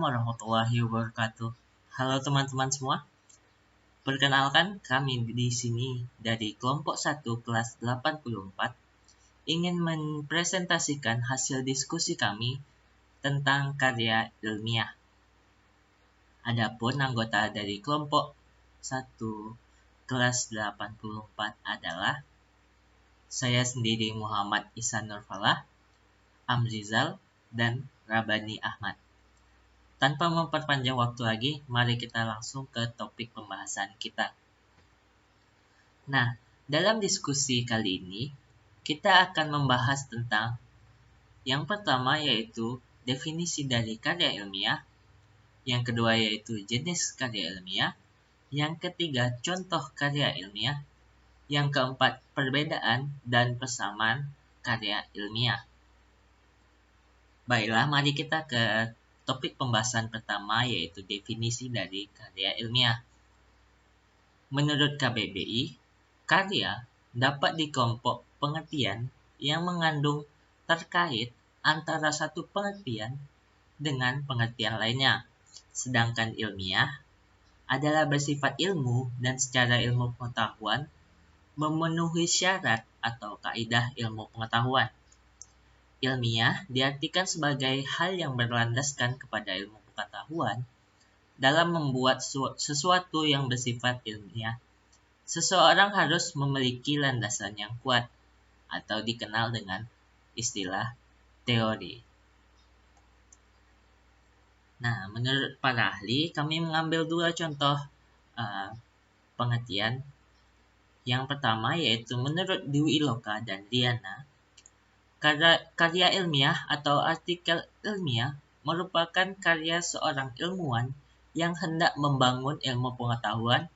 warahmatullahi wabarakatuh. Halo teman-teman semua. Perkenalkan, kami di sini dari kelompok 1 kelas 84 ingin mempresentasikan hasil diskusi kami tentang karya ilmiah. Adapun anggota dari kelompok 1 kelas 84 adalah saya sendiri Muhammad Ihsan Nurfalah, Amrizal, dan Rabani Ahmad. Tanpa memperpanjang waktu lagi, mari kita langsung ke topik pembahasan kita. Nah, dalam diskusi kali ini, kita akan membahas tentang yang pertama yaitu definisi dari karya ilmiah, yang kedua yaitu jenis karya ilmiah, yang ketiga contoh karya ilmiah, yang keempat perbedaan dan persamaan karya ilmiah. Baiklah, mari kita ke topik pembahasan pertama yaitu definisi dari karya ilmiah. Menurut KBBI, karya dapat dikelompok pengertian yang mengandung terkait antara satu pengertian dengan pengertian lainnya. Sedangkan ilmiah adalah bersifat ilmu dan secara ilmu pengetahuan memenuhi syarat atau kaidah ilmu pengetahuan. Ilmiah diartikan sebagai hal yang berlandaskan kepada ilmu pengetahuan dalam membuat sesuatu yang bersifat ilmiah. Seseorang harus memiliki landasan yang kuat atau dikenal dengan istilah teori. Nah, menurut para ahli, kami mengambil dua contoh pengertian. Yang pertama yaitu menurut Dwi Loka dan Diana, karya ilmiah atau artikel ilmiah merupakan karya seorang ilmuwan yang hendak membangun ilmu pengetahuan,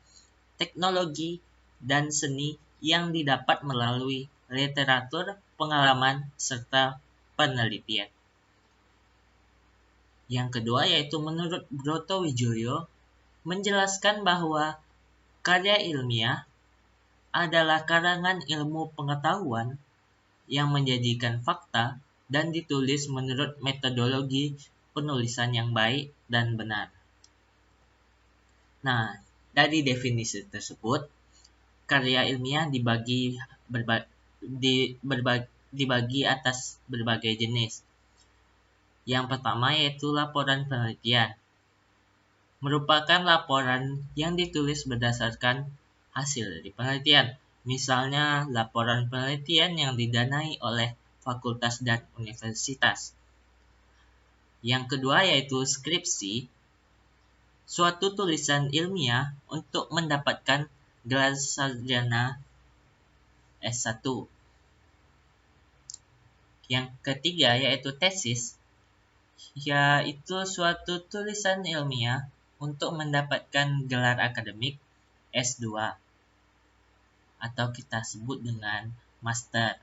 teknologi, dan seni yang didapat melalui literatur, pengalaman, serta penelitian. Yang kedua yaitu menurut Broto Wijoyo menjelaskan bahwa karya ilmiah adalah karangan ilmu pengetahuan yang menjadikan fakta dan ditulis menurut metodologi penulisan yang baik dan benar. Nah, dari definisi tersebut, karya ilmiah dibagi atas berbagai jenis. Yang pertama yaitu laporan penelitian. Merupakan laporan yang ditulis berdasarkan hasil dari penelitian. Misalnya, laporan penelitian yang didanai oleh fakultas dan universitas. Yang kedua yaitu skripsi, suatu tulisan ilmiah untuk mendapatkan gelar sarjana S1. Yang ketiga yaitu tesis, yaitu suatu tulisan ilmiah untuk mendapatkan gelar akademik S2 atau kita sebut dengan master.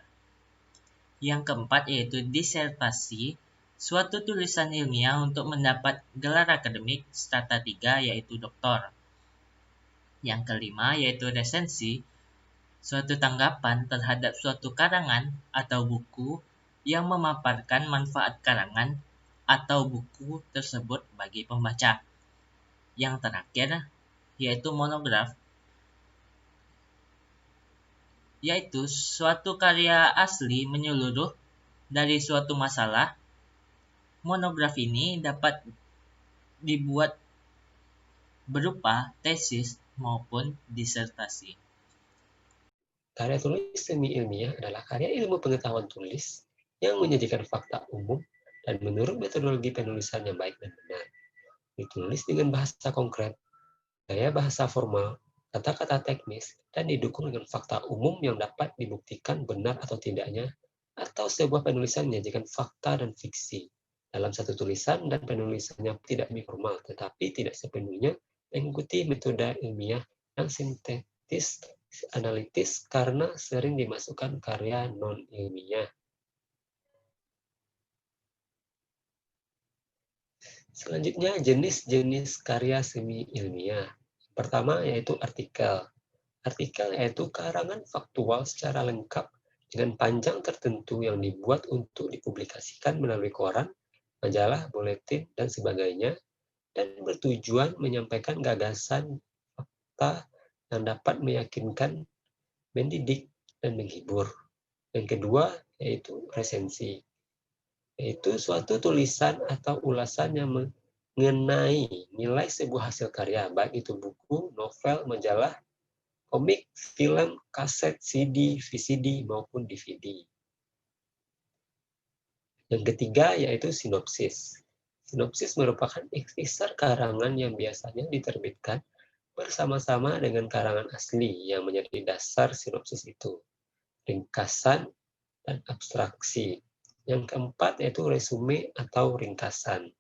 Yang keempat yaitu disertasi, suatu tulisan ilmiah untuk mendapat gelar akademik strata 3 yaitu doktor. Yang kelima yaitu resensi, suatu tanggapan terhadap suatu karangan atau buku yang memaparkan manfaat karangan atau buku tersebut bagi pembaca. Yang terakhir yaitu monograf, yaitu suatu karya asli menyeluruh dari suatu masalah. Monograf ini dapat dibuat berupa tesis maupun disertasi. Karya tulis semi ilmiah adalah karya ilmu pengetahuan tulis yang menyajikan fakta umum dan menurut metodologi penulisan yang baik dan benar. Ditulis dengan bahasa konkret, gaya bahasa formal, kata-kata teknis, dan didukung dengan fakta umum yang dapat dibuktikan benar atau tidaknya, atau sebuah penulisan menyajikan fakta dan fiksi. Dalam satu tulisan dan penulisannya tidak formal, tetapi tidak sepenuhnya mengikuti metode ilmiah yang sintetis analitis karena sering dimasukkan karya non-ilmiah. Selanjutnya, jenis-jenis karya semi-ilmiah. Pertama yaitu artikel. Artikel yaitu karangan faktual secara lengkap dengan panjang tertentu yang dibuat untuk dipublikasikan melalui koran, majalah, buletin, dan sebagainya, dan bertujuan menyampaikan gagasan fakta yang dapat meyakinkan, mendidik, dan menghibur. Yang kedua yaitu resensi, yaitu suatu tulisan atau ulasan yang mengenai nilai sebuah hasil karya, baik itu buku, novel, majalah, komik, film, kaset, CD, VCD, maupun DVD. Yang ketiga yaitu sinopsis. Sinopsis merupakan ikhtisar karangan yang biasanya diterbitkan bersama-sama dengan karangan asli yang menjadi dasar sinopsis itu. Ringkasan dan abstraksi. Yang keempat yaitu resume atau ringkasan.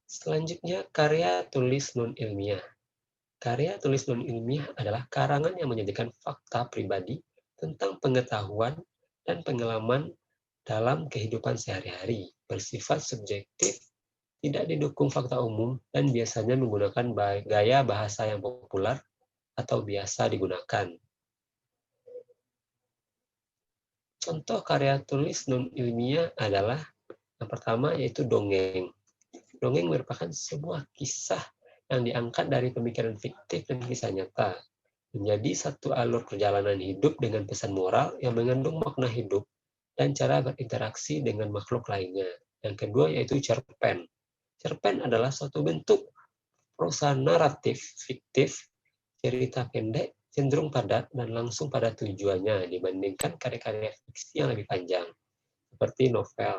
Selanjutnya, karya tulis non-ilmiah. Karya tulis non-ilmiah adalah karangan yang menyajikan fakta pribadi tentang pengetahuan dan pengalaman dalam kehidupan sehari-hari, bersifat subjektif, tidak didukung fakta umum, dan biasanya menggunakan gaya bahasa yang populer atau biasa digunakan. Contoh karya tulis non-ilmiah adalah yang pertama yaitu dongeng. Dongeng merupakan sebuah kisah yang diangkat dari pemikiran fiktif dan kisah nyata, menjadi satu alur perjalanan hidup dengan pesan moral yang mengandung makna hidup dan cara berinteraksi dengan makhluk lainnya. Yang kedua yaitu cerpen. Cerpen adalah suatu bentuk prosa naratif fiktif, cerita pendek, cenderung padat dan langsung pada tujuannya dibandingkan karya-karya fiksi yang lebih panjang, seperti novel.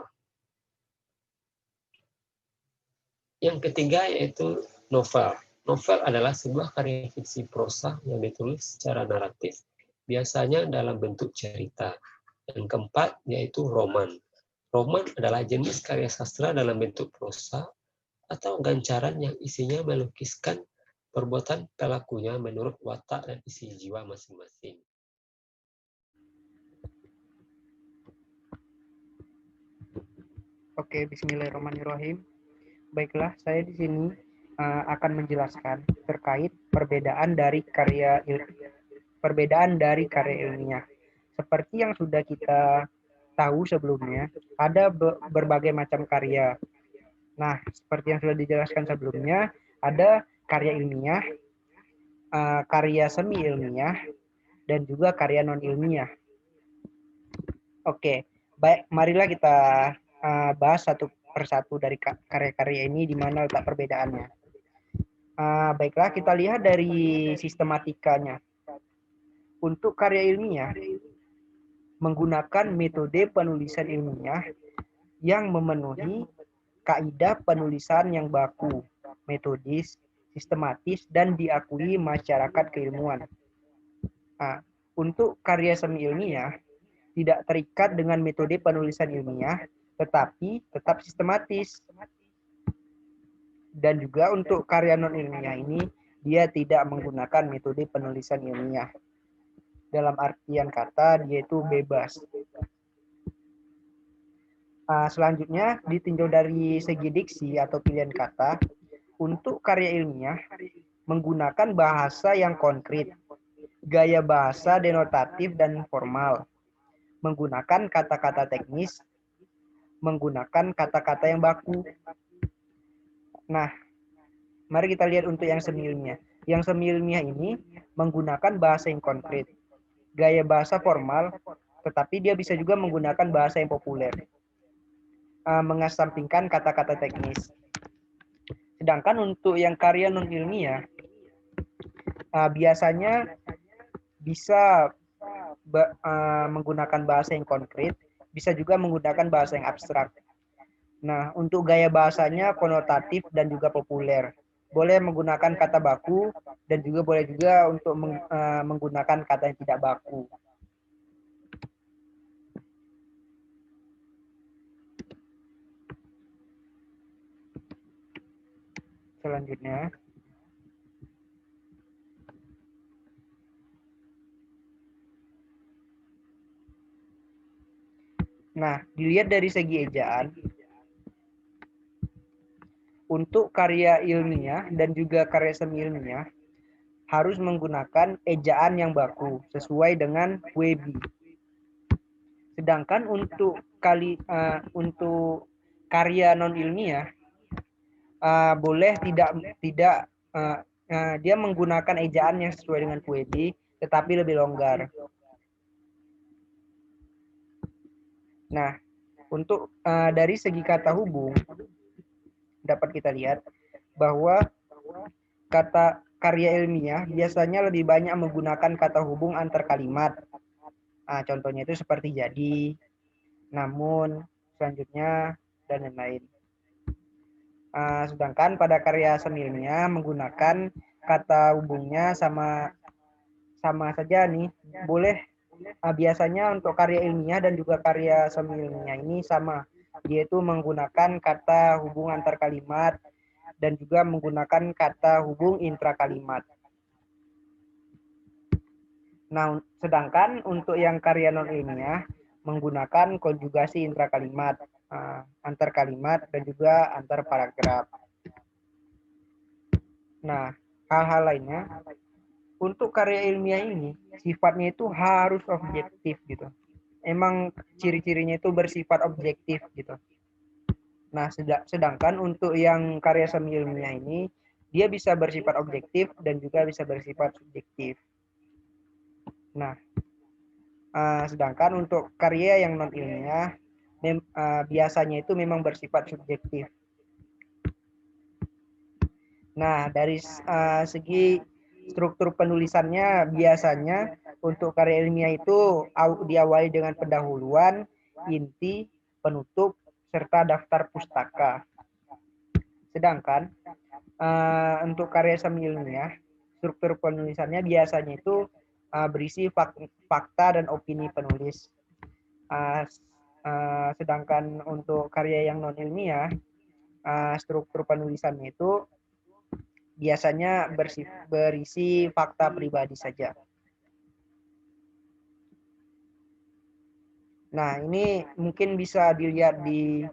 Yang ketiga yaitu novel. Novel adalah sebuah karya fiksi prosa yang ditulis secara naratif, biasanya dalam bentuk cerita. Yang keempat yaitu roman. Roman adalah jenis karya sastra dalam bentuk prosa atau gancaran yang isinya melukiskan perbuatan pelakunya menurut watak dan isi jiwa masing-masing. Oke, bismillahirrahmanirrahim. Baiklah, saya di sini akan menjelaskan terkait perbedaan dari karya ilmiah. Seperti yang sudah kita tahu sebelumnya, ada berbagai macam karya. Nah, seperti yang sudah dijelaskan sebelumnya, ada karya ilmiah, karya semi ilmiah, dan juga karya non ilmiah. Oke, baik, marilah kita bahas satu persatu dari karya-karya ini di mana letak perbedaannya. Baiklah, kita lihat dari sistematikanya. Untuk karya ilmiah, menggunakan metode penulisan ilmiah yang memenuhi kaidah penulisan yang baku, metodis, sistematis, dan diakui masyarakat keilmuan. Untuk karya semi ilmiah, tidak terikat dengan metode penulisan ilmiah, tetapi tetap sistematis. Dan juga untuk karya non-ilmiah ini, dia tidak menggunakan metode penulisan ilmiah. Dalam artian kata, dia itu bebas. Selanjutnya, ditinjau dari segi diksi atau pilihan kata, untuk karya ilmiah, menggunakan bahasa yang konkret, gaya bahasa denotatif dan formal, menggunakan kata-kata teknis, menggunakan kata-kata yang baku. Nah, mari kita lihat untuk yang semi ilmiah. Yang semi ilmiah ini menggunakan bahasa yang konkret, gaya bahasa formal, tetapi dia bisa juga menggunakan bahasa yang populer, mengesampingkan kata-kata teknis. Sedangkan untuk yang karya non ilmiah, biasanya bisa menggunakan bahasa yang konkret, bisa juga menggunakan bahasa yang abstrak. Nah, untuk gaya bahasanya konotatif dan juga populer. Boleh menggunakan kata baku dan juga boleh juga untuk menggunakan kata yang tidak baku. Selanjutnya, nah, dilihat dari segi ejaan, untuk karya ilmiah dan juga karya semi ilmiah harus menggunakan ejaan yang baku sesuai dengan WEBI. Sedangkan untuk karya non ilmiah boleh tidak dia menggunakan ejaan yang sesuai dengan Puebi, tetapi lebih longgar. Nah, untuk dari segi kata hubung, dapat kita lihat bahwa kata karya ilmiah biasanya lebih banyak menggunakan kata hubung antar kalimat. Contohnya itu seperti jadi, namun, selanjutnya, dan lain-lain. Sedangkan pada karya seni ilmiah menggunakan kata hubungnya sama saja nih, boleh biasanya untuk karya ilmiah dan juga karya seni ilmiah ini sama, yaitu menggunakan kata hubung antar kalimat dan juga menggunakan kata hubung intra kalimat. Nah, sedangkan untuk yang karya non ilmiah menggunakan konjugasi intra kalimat, antar kalimat dan juga antar paragraf. Nah, hal-hal lainnya untuk karya ilmiah ini sifatnya itu harus objektif gitu. Emang ciri-cirinya itu bersifat objektif gitu. Nah, sedangkan untuk yang karya semi ilmiah ini dia bisa bersifat objektif dan juga bisa bersifat subjektif. Nah, sedangkan untuk karya yang non ilmiah biasanya itu memang bersifat subjektif. Nah, dari segi struktur penulisannya biasanya untuk karya ilmiah itu diawali dengan pendahuluan, inti, penutup, serta daftar pustaka. Sedangkan untuk karya semi ilmiah, struktur penulisannya biasanya itu berisi fakta dan opini penulis. Sedangkan untuk karya yang non ilmiah, struktur penulisannya itu biasanya berisi fakta pribadi saja. Nah, ini mungkin bisa dilihat di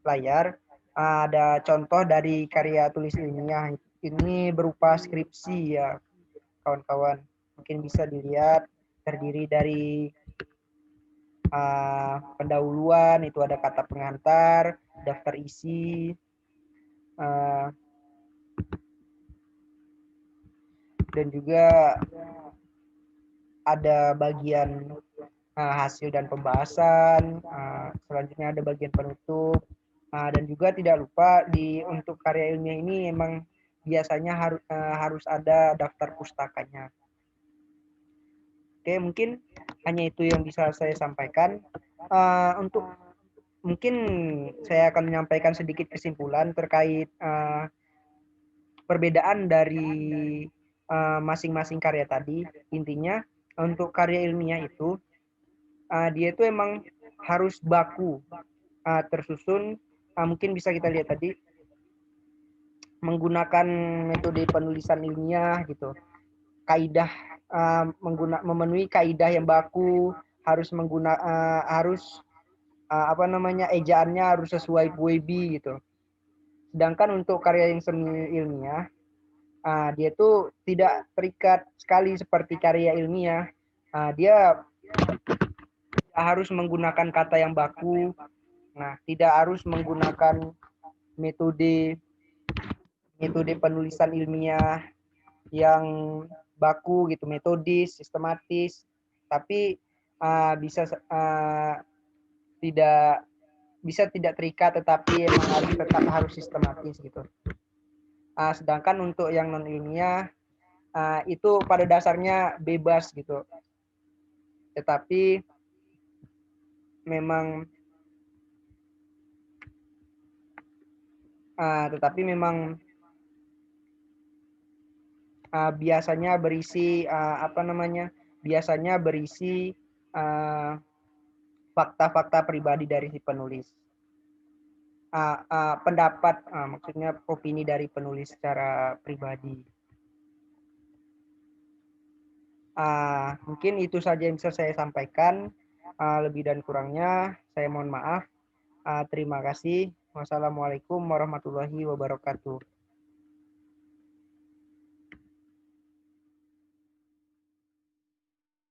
layar. Ada contoh dari karya tulis ilmiah. Ini berupa skripsi ya, kawan-kawan. Mungkin bisa dilihat terdiri dari pendahuluan, itu ada kata pengantar, daftar isi, dan juga ada bagian hasil dan pembahasan, selanjutnya ada bagian penutup, dan juga tidak lupa untuk karya ilmiah ini emang biasanya harus ada daftar pustakanya. Oke, mungkin hanya itu yang bisa saya sampaikan. Untuk mungkin saya akan menyampaikan sedikit kesimpulan terkait perbedaan dari masing-masing karya tadi. Intinya untuk karya ilmiah itu dia itu emang harus baku, tersusun, mungkin bisa kita lihat tadi menggunakan metode penulisan ilmiah gitu, kaidah, memenuhi kaidah yang baku, harus ejaannya harus sesuai Puebi gitu. Sedangkan untuk karya yang semi ilmiah, dia tuh tidak terikat sekali seperti karya ilmiah, dia harus menggunakan kata yang baku. Nah, tidak harus menggunakan metode penulisan ilmiah yang baku gitu, metodis, sistematis, tapi tidak terikat, tetapi emang tetap harus sistematis gitu. Sedangkan untuk yang non ilmiah itu pada dasarnya bebas gitu, tetapi memang biasanya berisi fakta-fakta pribadi dari si penulis, pendapat, maksudnya opini dari penulis secara pribadi. Mungkin itu saja yang bisa saya sampaikan. Lebih dan kurangnya saya mohon maaf. Terima kasih. Wassalamualaikum warahmatullahi wabarakatuh.